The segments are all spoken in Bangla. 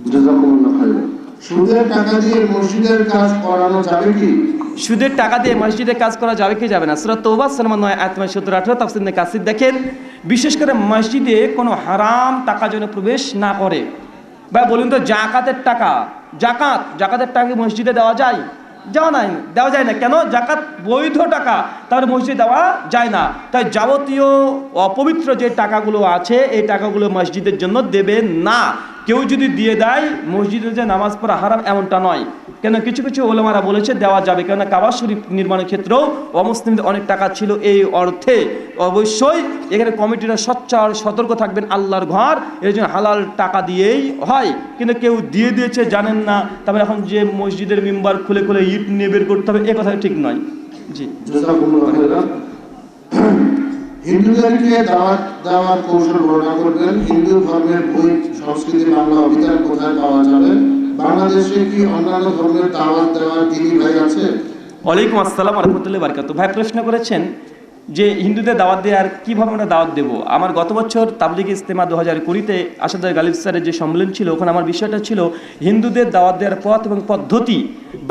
জাযাকুমুল্লাহ খাইরান। সুদের টাকা দিয়ে মসজিদের কাজ করানো যাবে কি? সুদের টাকা দিয়ে মসজিদে কাজ করা যাবে কি যাবে না? সূরা তওবা 9 আয়াত 17-18 তাফসীর ইবনে কাসির দেখেন, বিশেষ করে মসজিদে কোনো হারাম টাকা যেন প্রবেশ না করে। বা বলুন তো জাকাতের টাকা, জাকাতের টাকা মসজিদে দেওয়া যায়? দেওয়া যায় না। কেন? জাকাত বৈধ টাকা, তাহলে মসজিদে দেওয়া যায় না। তাই যাবতীয় অপবিত্র যে টাকাগুলো আছে এই টাকাগুলো মসজিদের জন্য দেবে না। কেউ যদি দিয়ে দেয় মসজিদে যে নামাজ পড়া হারাম এমনটা নয়। কেন? কিছু কিছু ওলামারা বলেছে দেওয়া যাবে, কেননা কাবা শরীফ নির্মাণের ক্ষেত্রেও অমুসলিমদের অনেক টাকা ছিল। এই অর্থে অবশ্যই এখানে কমিটিরা সোচ্চার সতর্ক থাকবেন, আল্লাহর ঘর এর জন্য হালাল টাকা দিয়েই হয়। কিন্তু কেউ দিয়ে দিয়েছে জানেন না, তারপরে এখন যে মসজিদের মিম্বার খুলে খুলে ইট নিয়ে বের করতে হবে, এ কথা ঠিক নয়। জি, হিন্দুদেরকে দাওয়াত দেওয়ার কৌশল বর্ণনা করবেন। হিন্দু ধর্মের বই সংস্কৃতি বাংলা অভিধান কোথায় পাওয়া যাবে? বাংলাদেশে কি অন্যান্য ধর্মের দাওয়াত দেওয়ার দিনী ভাই আছে? ওয়ালাইকুম আসসালাম ওয়া রাহমাতুল্লাহি ওয়া বারাকাতুহু। ভাই প্রশ্ন করেছেন যে হিন্দুদের দাওয়াত দিয়ে আর কীভাবে আমরা দাওয়াত দেবো। আমার গত বছর তাবলিগ ইজতেমা 2020-তে আসাদুল গালিব স্যারের যে সম্মেলন ছিল, ওখানে আমার বিষয়টা ছিল হিন্দুদের দাওয়াত দেওয়ার পথ এবং পদ্ধতি।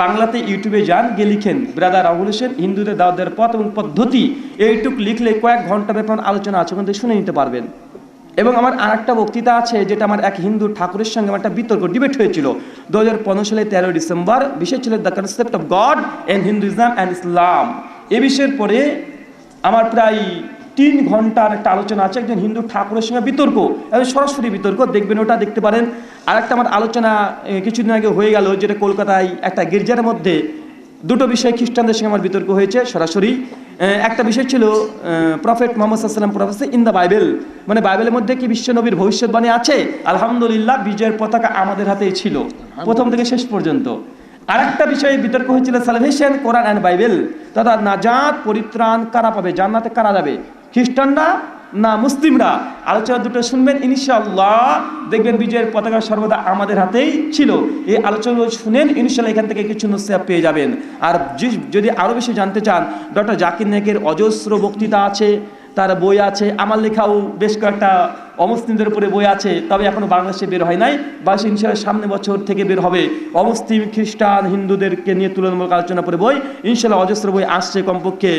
বাংলাতে ইউটিউবে যান, গিয়ে লিখেন ব্রাদার রাহুল হোসেন হিন্দুদের দাওয়াত দেওয়ার পথ এবং পদ্ধতি, এইটুক লিখলে কয়েক ঘন্টা ব্যাপার আলোচনা আছে, ওখান থেকে শুনে নিতে পারবেন। এবং আমার আর একটা বক্তৃতা আছে, যেটা আমার এক হিন্দু ঠাকুরের সঙ্গে আমার একটা বিতর্ক ডিবেট হয়েছিল 2015 সালে 13 ডিসেম্বর। বিষয় ছিল the concept of God and Hinduism and Islam. এ বিষয়ের পরে আমার প্রায় 3 ঘন্টার একটা আলোচনা আছে একজন হিন্দু ঠাকুরের সঙ্গে বিতর্ক, সরাসরি বিতর্ক, দেখবেন, ওটা দেখতে পারেন। আর একটা আমার আলোচনা কিছুদিন আগে হয়ে গেল, যেটা কলকাতায় একটা গির্জার মধ্যে দুটো বিষয় খ্রিস্টানদের সঙ্গে আমার বিতর্ক হয়েছে সরাসরি। একটা বিষয় ছিল প্রফেট মুহাম্মদ সাল্লাল্লাহু আলাইহি ওয়াসাল্লাম প্রফেসি ইন দ্য বাইবেল, মানে বাইবেলের মধ্যে কি বিশ্বনবীর ভবিষ্যৎবাণী আছে? আলহামদুলিল্লাহ, বিজয়ের পতাকা আমাদের হাতেই ছিল প্রথম থেকে শেষ পর্যন্ত। আর একটা বিষয়ে বিতর্ক হয়েছিল সালভেশন, কোরআন অ্যান্ড বাইবেল, তথা নাজাত পরিত্রাণ কারা পাবে, জান্নাতে কারা যাবে, খ্রিস্টানরা না মুসলিমরা? আলোচনা দুটো শুনবেন ইনশাআল্লাহ, দেখবেন বিজয়ের পতাকা সর্বদা আমাদের হাতেই ছিল। এই আলোচনাগুলো শুনেন, ইনশাআল্লাহ এখান থেকে কিছু নসিহত পেয়ে যাবেন। আর যদি আরও বেশি জানতে চান, ডক্টর জাকির নায়েকের অজস্র বক্তৃতা আছে, তার বই আছে, আমার লেখাও বেশ কয়েকটা অমুসলিমদের উপরে বই আছে, তবে এখনও বাংলাদেশে বের হয় নাই, বা ইনশাআল্লাহ সামনে বছর থেকে বের হবে। অমুসলিম, খ্রিস্টান, হিন্দুদেরকে নিয়ে তুলনামূলক আলোচনা করে বই ইনশাআল্লাহ অজস্র বই আসছে, কমপক্ষে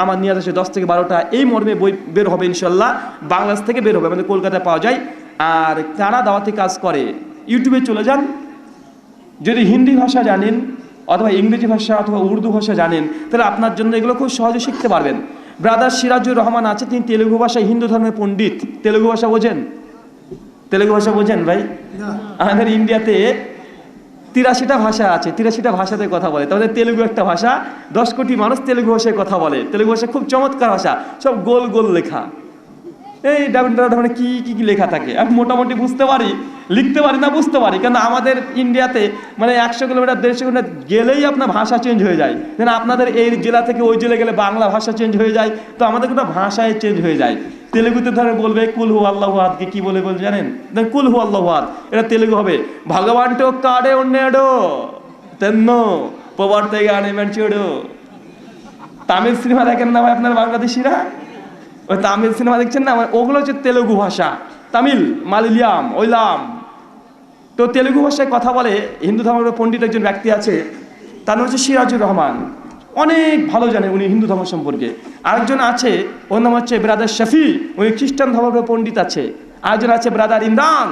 আমার নিয়ে আসছে 10 থেকে 12টা এই মর্মে বই বের হবে ইনশাআল্লাহ, বাংলাদেশ থেকে বের হবে, আমাদের কলকাতায় পাওয়া যায়। আর কারা দাওয়াতি কাজ করে, ইউটিউবে চলে যান, যদি হিন্দি ভাষা জানেন অথবা ইংরেজি ভাষা অথবা উর্দু ভাষা জানেন, তাহলে আপনার জন্য এগুলো খুব সহজে শিখতে পারবেন। ব্রাদার সিরাজুর রহমান আছে, তিনি তেলুগু ভাষায় হিন্দু ধর্মের পণ্ডিত। তেলুগু ভাষা বোঝেন? তেলুগু ভাষা বোঝেন ভাই? আমাদের ইন্ডিয়াতে 83টা ভাষা আছে, 83টা ভাষাতে কথা বলে, তাহলে তেলুগু একটা ভাষা, 10 কোটি মানুষ তেলুগু ভাষায় কথা বলে। তেলুগু ভাষা খুব চমৎকার ভাষা, সব গোল গোল লেখা, এই মানে কি কি কি লেখা থাকে, আমি মোটামুটি বুঝতে পারি, লিখতে পারি না, বুঝতে পারি। কেন আমাদের ইন্ডিয়াতে মানে 100 কিলোমিটার 150 কিলোমিটার গেলেই আপনার ভাষা চেঞ্জ হয়ে যায়। কেন আপনাদের এই জেলা থেকে ওই জেলা গেলে বাংলা ভাষা চেঞ্জ হয়ে যায়, তো আমাদের কিন্তু ভাষায় চেঞ্জ হয়ে যায়। তেলুগুতে ধরে বলবে কুল হু আল্লাহু আহাদকে কি বলে জানেন? কুল হু আল্লাহু আহাদ, এটা তেলুগু হবে ভগবান টো কাড়ে অন্যেডো তেন্ন প্রবর্তেগানে মেনচুডো। তামিল সিনেমা দেখেন না ভাই আপনার বাংলাদেশিরা? ওই তামিল সিনেমা দেখছেন না, ওগুলো হচ্ছে তেলুগু ভাষা, তামিল, মালয়ালম, ওইলাম। তো তেলুগু ভাষায় কথা বলে হিন্দু ধর্মের পণ্ডিত একজন ব্যক্তি আছে, তার নাম হচ্ছে সিরাজুর রহমান, অনেক ভালো জানে উনি হিন্দু ধর্ম সম্পর্কে। আরেকজন আছে, ওর নাম হচ্ছে ব্রাদার শফি, উনি খ্রিস্টান ধর্মের পণ্ডিত আছে। আরেকজন আছে ব্রাদার ইমরান,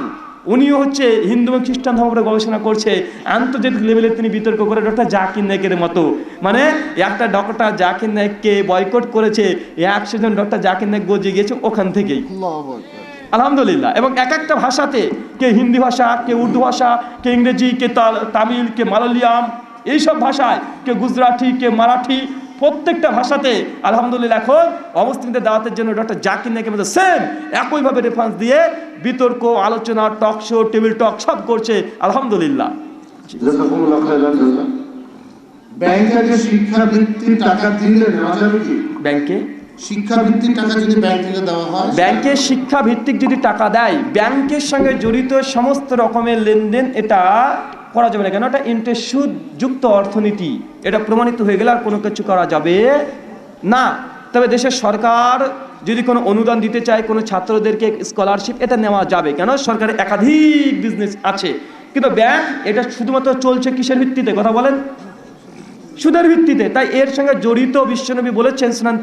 উনিও হচ্ছে হিন্দু এবং খ্রিস্টান ধর্মের গবেষণা করছে, আন্তর্জাতিক লেভেলে তিনি বিতর্ক করে ডক্টর জাকির নায়েকের মতো। মানে একটা ডক্টর জাকির নায়েককে বয়কট করেছে, 100 জন ডক্টর জাকির নায়েক গজে গিয়েছে ওখান থেকেই, আলহামদুলিল্লাহ। এবং এক একটা ভাষাতে, কে হিন্দি ভাষা, কে উর্দু ভাষা, কে ইংরেজি, কে তামিল, কে মালয়ালম, এইসব ভাষায়, কে গুজরাটি, কে মারাঠি, প্রত্যেকটা ভাষাতে আলহামদুলিল্লাহ এখন অমুসলিমদের দাওয়াতের জন্য ডক্টর জাকির নায়েকের মধ্যে সেম একইভাবে রেফারেন্স দিয়ে বিতর্ক, আলোচনা, টক শো, টেবিল টক সব করছে, আলহামদুলিল্লাহ। ব্যাংকে যে শিক্ষাবৃত্তির টাকা দিলে নেওয়া যাবে কি? ব্যাংকে শিক্ষাবৃত্তির টাকা যদি ব্যাংক থেকে দেওয়া হয়, ব্যাংকে শিক্ষাভিত্তিক যদি টাকা দেয়, ব্যাংকের সঙ্গে জড়িত সমস্ত রকমের লেনদেন এটা করা যাবে না। কেন? এটা ইন্টারেস্ট সুদ যুক্ত অর্থনীতি, এটা প্রমাণিত হয়ে গেলে আর কোনো কিছু করা যাবে না। তবে দেশের সরকার যদি কোনো অনুদান দিতে চায় কোনো ছাত্রদেরকে স্কলারশিপ, এটা নেওয়া যাবে, কেন সরকারের একাধিক বিজনেস আছে। কিন্তু ব্যাংক এটা শুধুমাত্র চলছে কিসের ভিত্তিতে, কথা বলেন, সুদের ভিত্তিতে। তাই এর সঙ্গে জড়িত বিশ্বনবী বলেছেন সুনান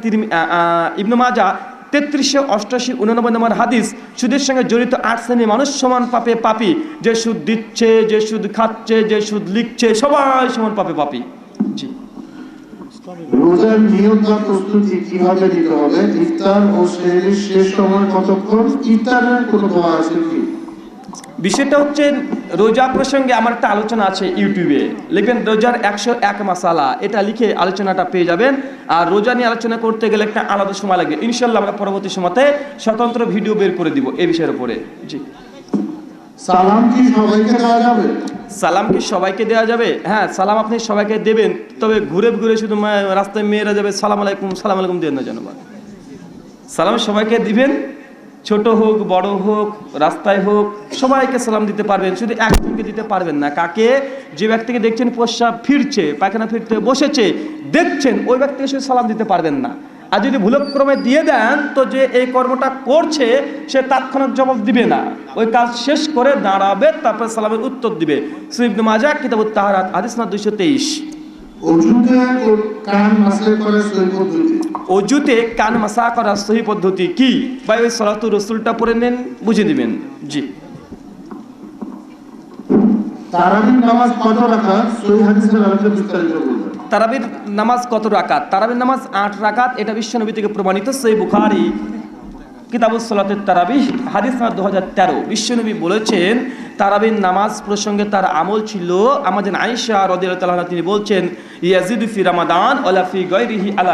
ইবনে মাজাহ 3388-89 নম্বর হাদিস, সুদের সঙ্গে জড়িত 8 শ্রেণীর মানুষ সমান পাপে পাপী। যে সুদ দিচ্ছে, যে সুদ খাচ্ছে, যে সুদ লিখছে, সবাই সমান পাপে পাপী। জি। রোজার নিয়ত বা প্রস্তুতি কিভাবে নিতে হবে? ইফতার ও সেহরির শেষ সময় কতক্ষণ? ইফতারের কোনো দোয়া আছে কি? বিষয়টা হচ্ছে রোজা প্রসঙ্গে আমার একটা আলোচনা আছে ইউটিউবে, লিখবেন রোজার 101 মাসালা, এটা লিখে আলোচনাটা পেয়ে যাবেন। আর রোজা নিয়ে আলোচনা করতে গেলে একটা আলাদা সময় লাগবে, ইনশাল্লাহ আমরা পরবর্তী সময়তে স্বতন্ত্র ভিডিও বের করে দিব এই বিষয়ের উপরে। জি। সালাম কি সবাইকে দেওয়া যাবে? সালাম কি সবাইকে দেওয়া যাবে? হ্যাঁ, সালাম আপনি সবাইকে দেবেন, তবে ঘুরে ঘুরে শুধু রাস্তায় মেয়েরা যাবে সালাম আলাইকুম দেন না যেন। সালাম সবাইকে দিবেন, ছোট হোক বড় হোক রাস্তায় হোক সবাইকে সালাম দিতে পারবেন, শুধু একজনকে দিতে পারবেন না। কাকে? যে ব্যক্তিকে দেখছেন প্রস্রাব ফিরছে, পায়খানা ফিরতে বসেছে দেখছেন, ওই ব্যক্তিকে শুধু সালাম দিতে পারবেন না। আর যদি ভুলক্রমে দিয়ে দেন তো যে এই কর্মটা করছে সে তাৎক্ষণিক জবাব দিবে না, ওই কাজ শেষ করে দাঁড়াবে, তারপর সালামের উত্তর দিবে। সূরা ইবনে মাজাহ কিতাবুত তাহারাত হাদিস নম্বর 223। অজুতে কান মাসা করার সহি পদ্ধতি কি? ভাই ওই সালাতুর রাসূলটা পড়ে নেন, বুঝে দিবেন। জি। তারাবির নামাজ কত রাকাত? সহিহ হাদিসের আলোকে বিস্তারিত বলবেন। তারাবির নামাজ কত রাকাত? তারাবির নামাজ 8 রাকাত, এটা বিশ্বনবী থেকে প্রমাণিত। সহিহ বুখারী কিতাবুস সালাতুত তারাবিহ হাদিস নম্বর 2013। বিশ্বনবী বলেছেন তারাবির নামাজ প্রসঙ্গে তার আমল ছিল, আমাদের আয়েশা রাদিয়াল্লাহু তাআলা তিনি বলছেন ইয়াজিদু ফি রমাদান ওয়ালা ফি গায়রিহি আলা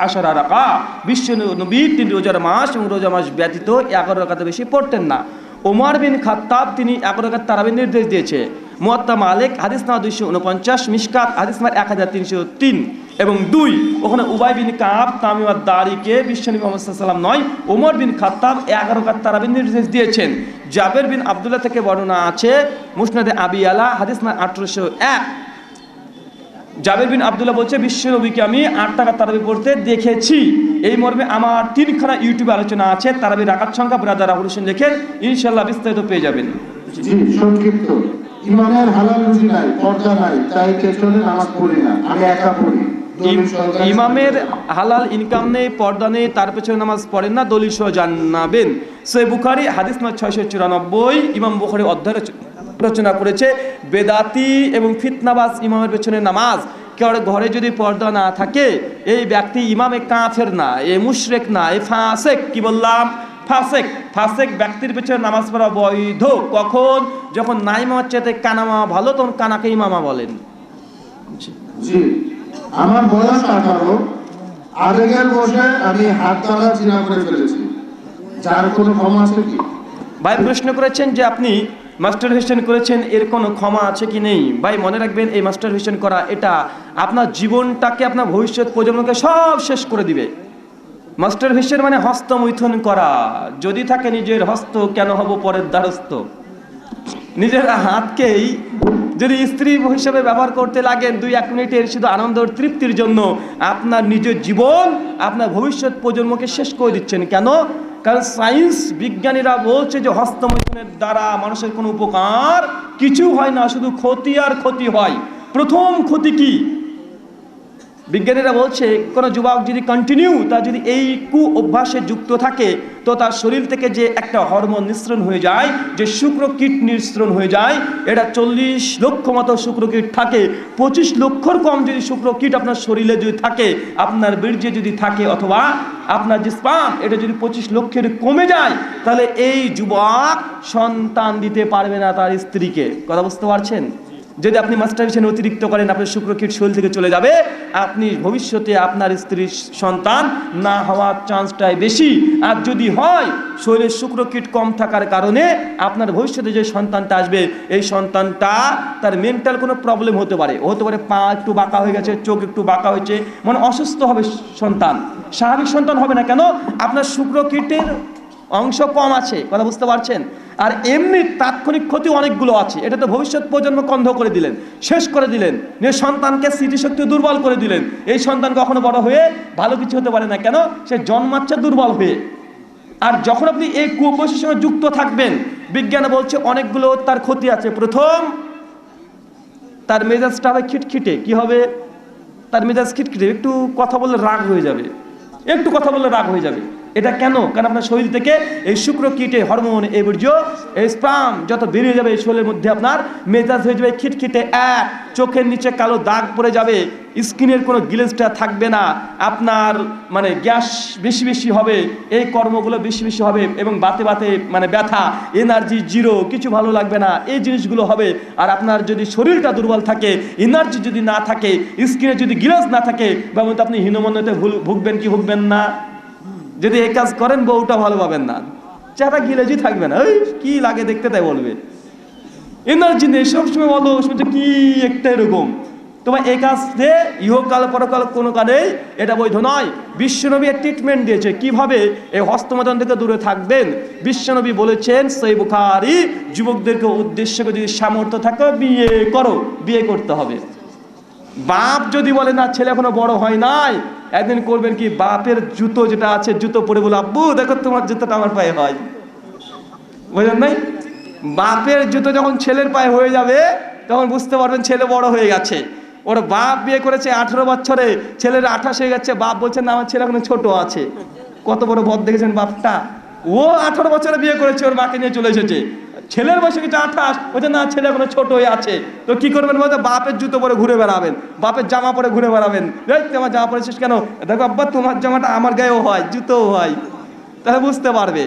11 রাকা। বিশ্বনবী তিনি রোজার মাস এবং রোজা মাস ব্যতীত 11 রাকাত বেশি পড়তেন না। ওমর বিন খাত্তাব তিনি 11 রাকাত তারাবির নির্দেশ দিয়েছে। মুয়াত্তা মালিক হাদিস নম্বর 249, মিশকাত হাদিস নম্বর 1303 এবং 2। ওখানে উবাই বিন কাব তামিম আদ-দারিকে বিশ্বনবী মুহাম্মদ সাল্লাল্লাহু আলাইহি ওয়াসাল্লাম নয়, ওমর বিন খাত্তাব 11 রাকাত তারাবির নির্দেশ দিয়েছেন। জাবের বিন আব্দুল্লাহ থেকে বর্ণনা আছে মুসনাদে আবি আলা হাদিস নম্বর 1801। জাবের বিন আব্দুল্লাহ বলছে বিশ্বনবীকে আমি 8 রাকাত তারাবি পড়তে দেখেছি। এই মর্মে আমার 3খানা ইউটিউবে আলোচনা আছে। তারাবির রাকাত সংখ্যা ব্রাদার রাহুল হোসেন লেখেন, ইনশাআল্লাহ বিস্তারিত পেয়ে যাবেন। জি, সংক্ষিপ্ত। ইমামের হালাল রুজি নাই, পর্দা নাই, তাই পেছনে নামাজ পড়ি না, আমি একা পড়ি। ইমামের হালাল ইনকাম নেই, পর্দা নেই, তার পেছনে নামাজ পড়েন না, দলিল সহ জানাবেন। সহিহ বুখারী হাদিস নম্বর 694। ইমাম বুখারী অধ্যায় রচনা করেছে বেদাতি এবং ফিতনাবাজ ইমামের পেছনে নামাজ। কেউ ঘরে যদি পর্দা না থাকে এই ব্যক্তি ইমামে কাফের না, এ মুশরিক না, এ ফাসিক। কি বললাম? ফাসিক। ফাসিক ব্যক্তির পেছনে নামাজ পড়া বৈধ কখন? যখন না ইমামের চাইতে কানামা ভালো, তখন কানাকে ইমামা বলেন। জি। আমার বয়স 18, আবেগের বসে আমি হাত দ্বারা জিনা করে ফেলেছি, যার কোনো ক্ষমা আছে কি? ভাই প্রশ্ন করেছেন যে আপনি মাস্টারবেশন করেছেন, এর কোনো ক্ষমা আছে কি নেই? ভাই মনে রাখবেন এই মাস্টারবেশন করা এটা আপনার জীবনটাকে, আপনার ভবিষ্যৎ প্রজন্মকে সব শেষ করে দিবে। মাস্টারবেশন মানে হস্তমৈথুন করা। যদি থাকে নিজের হস্ত, কেন হব পরের দ্বারস্থ? নিজের হাতকেই যদি স্ত্রী হিসেবে ব্যবহার করতে লাগেন 2-1 মিনিটের শুধু আনন্দ তৃপ্তির জন্য, আপনার নিজের জীবন, আপনার ভবিষ্যৎ প্রজন্মকে শেষ করে দিচ্ছেন। কেন? কারণ সায়েন্স বিজ্ঞানীরা বলছে যে হস্তমৈথুনের দ্বারা মানুষের কোনো উপকার কিছু হয় না, শুধু ক্ষতি আর ক্ষতি হয়। প্রথম ক্ষতি কি? বিজ্ঞানীরা বলছে কোনো যুবক যদি কন্টিনিউ তা যদি এই কু অভ্যাসে যুক্ত থাকে তো তার শরীর থেকে যে একটা হরমোন নিঃসরণ হয়ে যায়, যে শুক্রকীট নিঃসরণ হয়ে যায়, এটা 40 লক্ষ মতো শুক্রকীট থাকে। 25 লক্ষর কম যদি শুক্রকীট আপনার শরীরে যদি থাকে, আপনার বীর্যে যদি থাকে, অথবা আপনার যে স্পাম এটা যদি 25 লক্ষের কমে যায়, তাহলে এই যুবক সন্তান দিতে পারবে না তার স্ত্রীকে। কথা বুঝতে পারছেন? যদি আপনি মাস্টারবেশন অতিরিক্ত করেন, আপনার শুক্রকীট শরীর থেকে চলে যাবে, আপনি ভবিষ্যতে আপনার স্ত্রীর সন্তান না হওয়ার চান্সটাই বেশি। আর যদি হয়, শরীরের শুক্রকীট কম থাকার কারণে আপনার ভবিষ্যতে যে সন্তানটা আসবে, এই সন্তানটা তার মেন্টাল কোনো প্রবলেম হতে পারে। পা একটু বাঁকা হয়ে গেছে, চোখ একটু বাঁকা হয়েছে, মানে অসুস্থ হবে সন্তান। স্বাভাবিক সন্তান হবে না। কেন? আপনার শুক্রকীটের অংশ কম আছে, কথা বুঝতে পারছেন? আর এমনি তাৎক্ষণিক ক্ষতি অনেকগুলো আছে। এটা তো ভবিষ্যৎ প্রজন্ম অন্ধ করে দিলেন, শেষ করে দিলেন, নিজের সন্তানকে স্মৃতিশক্তি দুর্বল করে দিলেন। এই সন্তান কখনো বড় হয়ে ভালো কিছু হতে পারে না। কেন? সে জন্মাচ্ছে দুর্বল হয়ে। আর যখন আপনি এই কুঅভ্যাসের সঙ্গে যুক্ত থাকবেন, বিজ্ঞানে বলছে অনেকগুলো তার ক্ষতি আছে। প্রথম, তার মেজাজটা হবে খিটখিটে। কি হবে? তার মেজাজ খিটখিটে, একটু কথা বললে রাগ হয়ে যাবে, একটু কথা বললে রাগ হয়ে যাবে। এটা কেন? কারণ আপনার শরীর থেকে এই শুক্র কীটে হরমোন, এই বীর্য, এই স্পাম যত বেরিয়ে যাবে, এই শরীরের মধ্যে আপনার মেজাজ হয়ে যাবে খিটখিটে। এক, চোখের নিচে কালো দাগ পড়ে যাবে, স্কিনের কোনো গ্লেজটা থাকবে না, আপনার মানে গ্যাস বেশি বেশি হবে, এই কর্মগুলো বেশি বেশি হবে, এবং বাতে বাতে মানে ব্যথা, এনার্জি জিরো, কিছু ভালো লাগবে না, এই জিনিসগুলো হবে। আর আপনার যদি শরীরটা দুর্বল থাকে, এনার্জি যদি না থাকে, স্কিনে যদি গ্লেজ না থাকে, বাবু আপনি হীনমন্যতে ভুগবেন কি ভুগবেন না? যদি এই কাজ করেন বউটা ভালো পাবেন না, চেহারা গিলেজি থাকবে না, ওই কি লাগে দেখতে, তাই বলবে। এনার্জি নেই, সবসময় বলো শুনছে কি একটা এরকম। তোমার এই কাজ দিয়ে ইহকাল পরকাল কোনো কালেই এটা বৈধ নয়। বিশ্বনবী এক ট্রিটমেন্ট দিয়েছে কিভাবে এই হস্তমৈথুন থেকে দূরে থাকবেন। বিশ্বনবী বলেছেন, সহিহ বুখারী, যুবকদেরকে উদ্দেশ্য করে যদি সামর্থ্য থাকে বিয়ে করো, বিয়ে করতে হবে। বাপ যদি বলে না ছেলে এখনো বড় হয় নাই, একদিন করবেন কি, বাপের জুতো যেটা আছে জুতো পরে বলে, আব্বু দেখো তোমার জুতোটা আমার পায়ে হয়, বুঝলেন নাই? বাপের জুতো যখন ছেলের পায়ে হয়ে যাবে তখন বুঝতে পারবেন ছেলে বড় হয়ে গেছে। ওর বাপ বিয়ে করেছে 18 বছরে, ছেলের 28 হয়ে গেছে, বাপ বলছে না আমার ছেলে এখনো ছোট আছে। কত বড় বদ দেখেছেন বাপটা। ও 18 বছরে বিয়ে করেছে, ওর মাকে নিয়ে চলে এসেছে। ছেলের বয়সে কিছু 28, বলছে না ছেলে এখনো ছোট হয়ে আছে। তো কি করবেন বলতে, বাপের জুতো পরে ঘুরে বেড়াবেন, বাপের জামা পরে ঘুরে বেড়াবেন। আমার জামা পরেছিস কেন? দেখো আব্বা তোমার জামাটা আমার গায়েও হয়, জুতোও হয়, তাহলে বুঝতে পারবে।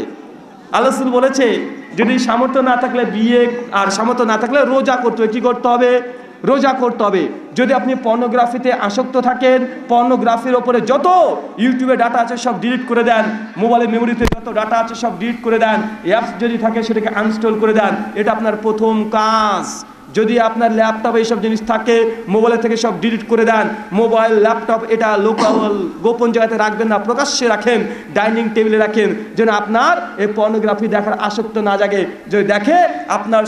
আল্লাহ রাসূল বলেছে যদি সামর্থ্য না থাকলে বিয়ে, আর সামর্থ্য না থাকলে রোজা করতে হবে। কি করতে হবে? রোজা করতে হবে। যদি আপনি পর্নোগ্রাফিতে আসক্ত থাকেন, পর্নোগ্রাফির ওপরে যত ইউটিউবে ডাটা আছে সব ডিলিট করে দেন, মোবাইলের মেমোরিতে যত ডাটা আছে সব ডিলিট করে দেন, অ্যাপস যদি থাকে সেটাকে আনইনস্টল করে দেন। এটা আপনার প্রথম কাজ। যদি আপনার ল্যাপটপে এইসব জিনিস থাকে, মোবাইলের থেকে সব ডিলিট করে দেন। মোবাইল, ল্যাপটপ এটা লোকাল গোপন জায়গাতে রাখবেন না, প্রকাশ্যে রাখেন, ডাইনিং টেবিলে রাখেন, যেন আপনার এই পর্নোগ্রাফি দেখার আসক্ত না জাগে। যদি দেখে আপনার